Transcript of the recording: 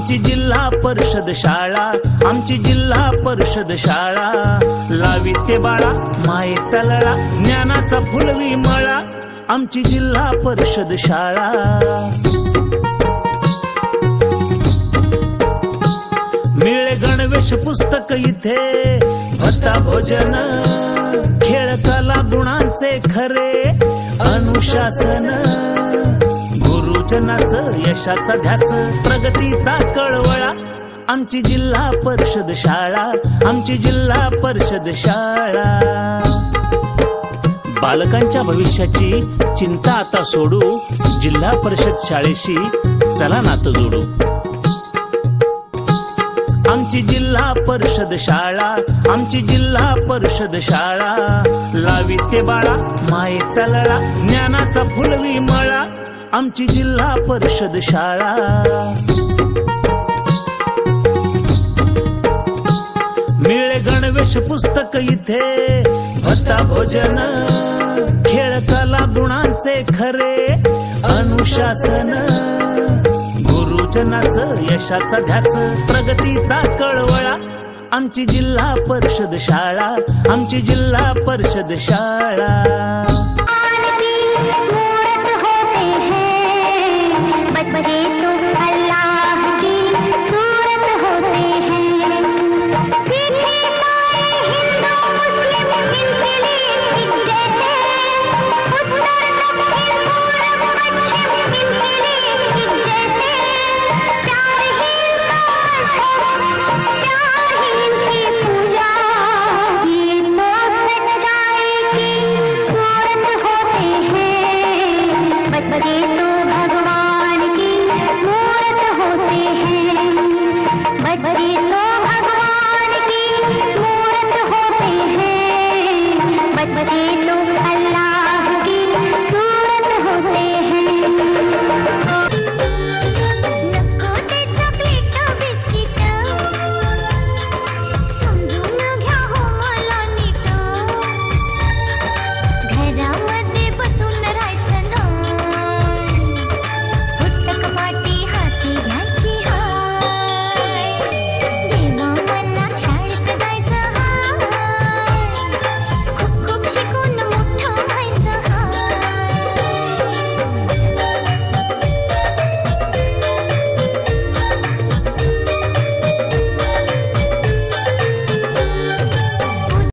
आमची जिल्हा परिषद शाळा, आमची जिल्हा परिषद शाळा, लावी ते बाळा मायेचा लळा, ज्ञानाचा फुलवी मळा, आमची जिल्हा परिषद शाळा। मिळे गणवेश पुस्तक इथे, भत्ता भोजन, खेळ कला गुणांचे खरे अनुशासन, गुरुजनाचं यशाचा ध्यास, प्रगतीचा कळवळा, आमची जिल्हा परिषद शाळा, आमची जिल्हा परिषद शाळा। बालकांच्या भविष्याची चिंता आता सोडू, जिल्हा परिषद शाळेशी चला नातं जोडू। आमची जिल्हा परिषद शाळा, आमची जिल्हा परिषद शाळा, लावी ते बाळा मायेचा लळा, ज्ञानाचा फुलवी मळा, आमची जिल्हा परिषद शाळा। मिळे गणवेश पुस्तक इथे, भत्ता भोजन, खेळ कला गुणांचे खरे अनुशासन, गुरुजनाचं यशाचा ध्यास, प्रगतीचा कळवळा, आमची जिल्हा परिषद शाळा, आमची जिल्हा परिषद शाळा।